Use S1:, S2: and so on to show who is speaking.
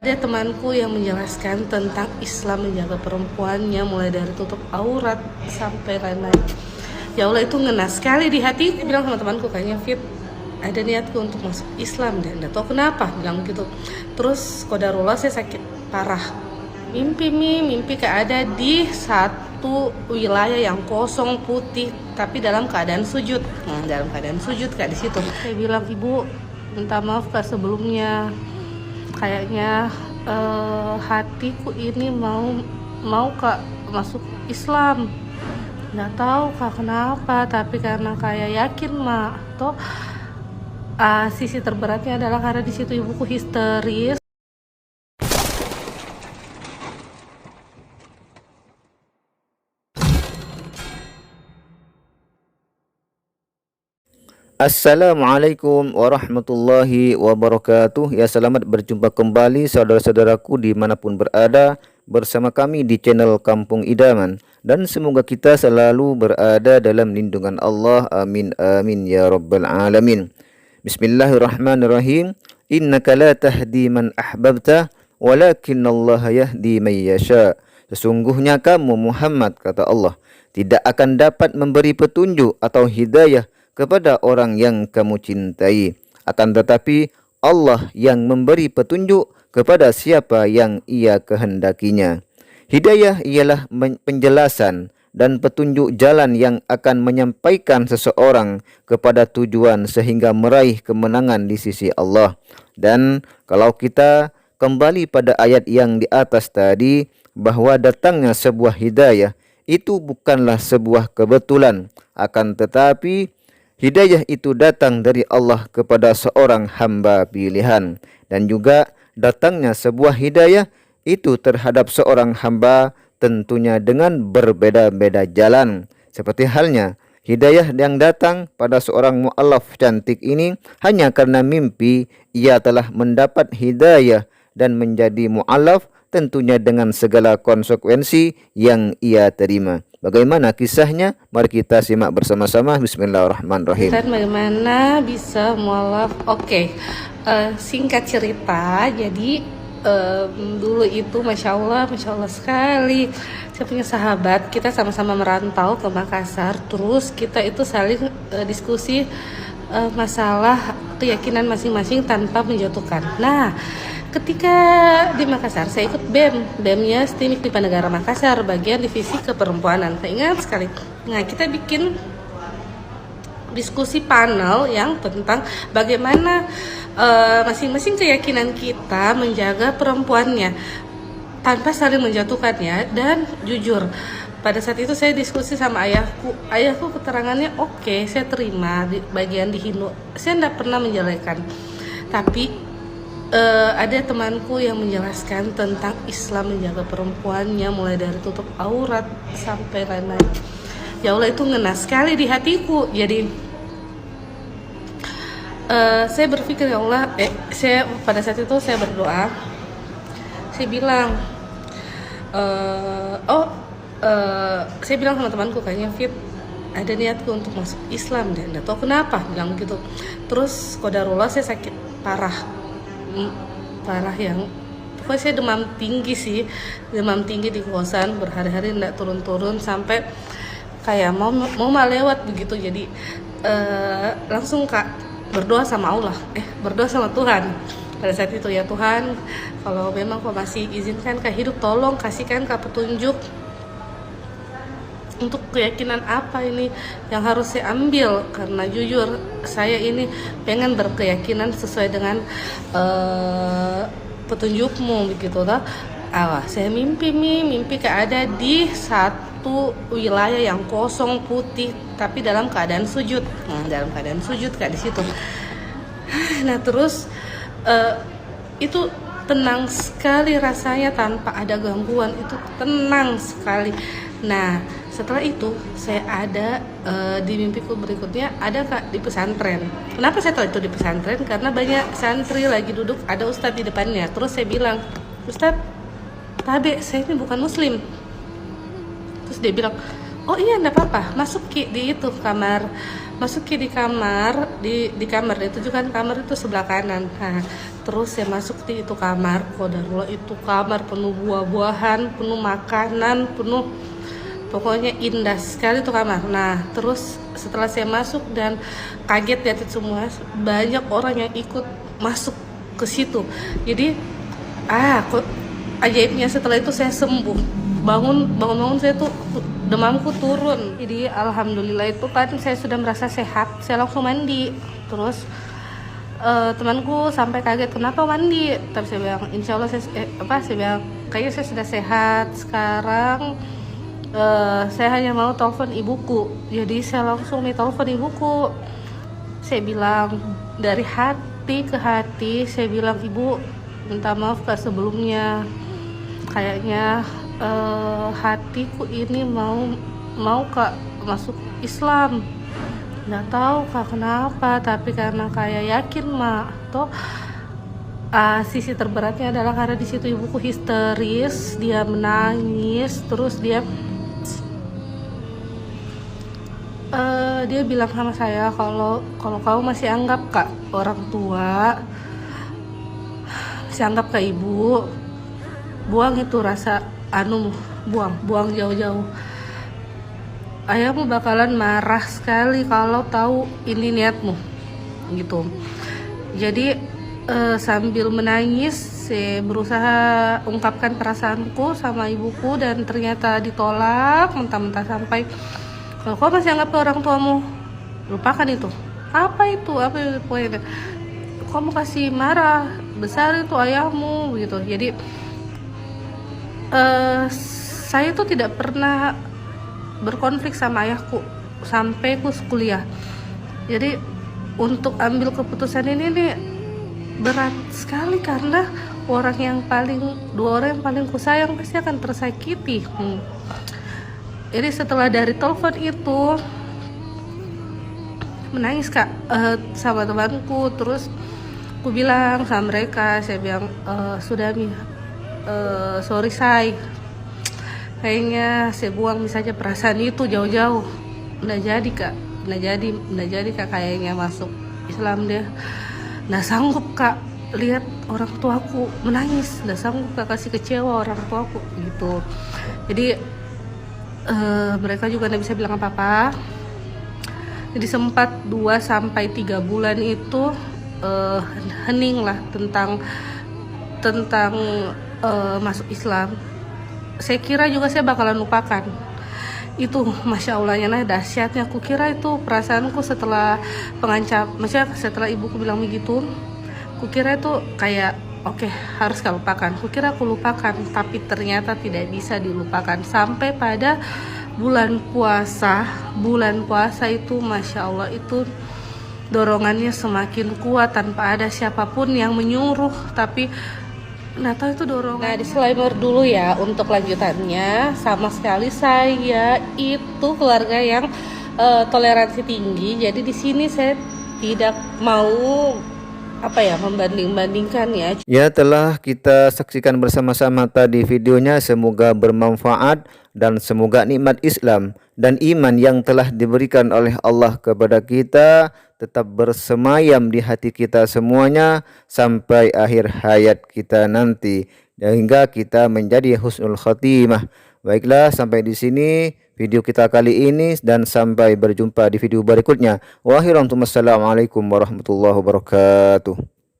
S1: Ada temanku yang menjelaskan tentang Islam menjaga perempuannya, mulai dari tutup aurat sampai lain-lain. Ya Allah, itu ngena sekali di hati. Aku bilang sama temanku, kayaknya Fit, ada niatku untuk masuk Islam dan nggak tahu kenapa bilang gitu. Terus qadarullah saya sakit parah. Mimpi kayak ada di satu wilayah yang kosong putih tapi dalam keadaan sujud. Dalam keadaan sujud kayak di situ. Saya bilang, "Ibu, minta maaf Kak sebelumnya. Kayaknya hatiku ini mau Kak masuk Islam. Nggak tahu Kak kenapa, tapi karena kayak yakin Mak. Toh sisi terberatnya adalah karena di situ ibuku histeris."
S2: Assalamualaikum warahmatullahi wabarakatuh. Ya, selamat berjumpa kembali saudara-saudaraku dimanapun berada bersama kami di channel Kampung Idaman. Dan semoga kita selalu berada dalam lindungan Allah. Amin amin ya rabbal alamin. Bismillahirrahmanirrahim. Innaka la tahdi man ahbabta walakinallaha yahdi man yasha. Sesungguhnya kamu Muhammad, kata Allah, tidak akan dapat memberi petunjuk atau hidayah kepada orang yang kamu cintai, akan tetapi Allah yang memberi petunjuk kepada siapa yang Ia kehendakinya. Hidayah ialah penjelasan dan petunjuk jalan yang akan menyampaikan seseorang kepada tujuan sehingga meraih kemenangan di sisi Allah. Dan kalau kita kembali pada ayat yang di atas tadi, bahwa datangnya sebuah hidayah itu bukanlah sebuah kebetulan, akan tetapi hidayah itu datang dari Allah kepada seorang hamba pilihan, dan juga datangnya sebuah hidayah itu terhadap seorang hamba tentunya dengan berbeda-beda jalan. Seperti halnya hidayah yang datang pada seorang mu'alaf cantik ini hanya karena mimpi ia telah mendapat hidayah dan menjadi mu'alaf, tentunya dengan segala konsekuensi yang ia terima. Bagaimana kisahnya? Mari kita simak bersama-sama. Bismillahirrahmanirrahim.
S1: Dan bagaimana bisa mualaf? Oke. Singkat cerita, jadi dulu itu masya Allah sekali. Saya punya sahabat, kita sama-sama merantau ke Makassar. Terus kita itu saling diskusi masalah keyakinan masing-masing tanpa menjatuhkan. Nah, ketika di Makassar, saya ikut BEM-nya STIMIK di Negara Makassar, bagian divisi keperempuanan. Saya ingat sekali. Nah, kita bikin diskusi panel yang tentang bagaimana masing-masing keyakinan kita menjaga perempuannya tanpa saling menjatuhkannya dan jujur. Pada saat itu saya diskusi sama ayahku keterangannya oke, saya terima di bagian di Hindu, saya tidak pernah menjelekan. Tapi ada temanku yang menjelaskan tentang Islam menjaga perempuannya, mulai dari tutup aurat sampai lain-lain. Ya Allah, itu ngena sekali di hatiku. Jadi saya berpikir, ya Allah, saya pada saat itu saya berdoa, saya bilang saya bilang sama temanku, kayaknya Fit, ada niatku untuk masuk Islam dan nggak tahu kenapa bilang gitu. Terus qadarullah saya sakit parah yang pokoknya saya demam tinggi di kosan berhari-hari nggak turun-turun sampai kayak mau lewat begitu. Jadi langsung Kak berdoa sama Allah, berdoa sama Tuhan pada saat itu, ya Tuhan, kalau memang kau masih izinkan Kak hidup, tolong kasihkan Kak petunjuk untuk keyakinan apa ini yang harus saya ambil, karena jujur saya ini pengen berkeyakinan sesuai dengan petunjukmu begitu lah. Saya mimpi kayak ada di satu wilayah yang kosong putih tapi dalam keadaan sujud. Dalam keadaan sujud kayak di situ. Nah, terus itu tenang sekali rasanya tanpa ada gangguan, itu tenang sekali. Nah, setelah itu saya ada di mimpiku berikutnya ada Kak di pesantren. Kenapa saya tahu itu di pesantren? Karena banyak santri lagi duduk, ada ustadz di depannya. Terus saya bilang, Ustadz, Tabe, saya ini bukan muslim. Terus dia bilang, oh iya enggak apa-apa, masuk Ki di itu kamar masuk ke di kamar, di kamar itu juga kan kamar itu sebelah kanan. Nah, terus saya masuk di itu kamar, qadarullah itu kamar penuh buah-buahan, penuh makanan, penuh, pokoknya indah sekali tuh kamar. Nah, terus setelah saya masuk dan kaget lihat itu semua, banyak orang yang ikut masuk ke situ. Jadi kok ajaibnya setelah itu saya sembuh. Bangun saya tuh demamku turun. Jadi alhamdulillah itu kan saya sudah merasa sehat, saya langsung mandi. Terus temanku sampai kaget, kenapa mandi? Tapi saya bilang insya Allah saya bilang kayaknya saya sudah sehat sekarang. Saya hanya mau telepon ibuku. Jadi saya langsung telepon ibuku. Saya bilang dari hati ke hati, saya bilang, ibu minta maaf kak sebelumnya, kayaknya hatiku ini mau kak masuk Islam, nggak tahu kak kenapa, tapi karena kayak yakin mak toh. Sisi terberatnya adalah karena di situ ibuku histeris, dia menangis, terus dia bilang sama saya, kalau kamu masih anggap kak orang tua, masih anggap kak ibu, buang itu rasa buang jauh-jauh. Ayahmu bakalan marah sekali kalau tahu ini niatmu, gitu. Jadi sambil menangis saya berusaha ungkapkan perasaanku sama ibuku, dan ternyata ditolak mentah-mentah sampai, kalau kau masih anggap orang tuamu, lupakan itu. Apa itu poinnya? Kamu kasih marah besar itu ayahmu, gitu. Jadi saya tuh tidak pernah berkonflik sama ayahku sampai ku kuliah. Jadi untuk ambil keputusan ini nih berat sekali, karena dua orang yang paling ku sayang pasti akan tersakiti. Jadi setelah dari telepon itu menangis kak sama temanku, terus aku bilang sama mereka, saya bilang sudah sorry say, kayaknya saya buang saja perasaan itu jauh-jauh, nggak jadi kak kayaknya masuk Islam deh, nggak sanggup kak lihat orang tuaku menangis, nggak sanggup kak kasih kecewa orang tuaku gitu. Jadi mereka juga nggak bisa bilang apa-apa. Jadi sempat 2-3 bulan itu hening lah tentang masuk Islam. Saya kira juga saya bakalan lupakan itu, masya Allahnya nah dahsyatnya. Aku kira itu perasaanku setelah maksudnya setelah ibuku bilang begitu, aku kira itu kayak oke, harus kau lupakan. Kukira aku lupakan, tapi ternyata tidak bisa dilupakan. Sampai pada bulan puasa itu masya Allah itu dorongannya semakin kuat tanpa ada siapapun yang menyuruh, tapi nggak tahu itu dorongan. Nah, disclaimer dulu ya untuk lanjutannya, sama sekali saya itu keluarga yang toleransi tinggi. Jadi di sini saya tidak mau membanding-bandingkan ya.
S2: Ya, telah kita saksikan bersama-sama tadi videonya, semoga bermanfaat dan semoga nikmat Islam dan iman yang telah diberikan oleh Allah kepada kita tetap bersemayam di hati kita semuanya sampai akhir hayat kita nanti, hingga kita menjadi husnul khatimah. Baiklah, sampai di sini video kita kali ini dan sampai berjumpa di video berikutnya. Wassalamualaikum warahmatullahi wabarakatuh.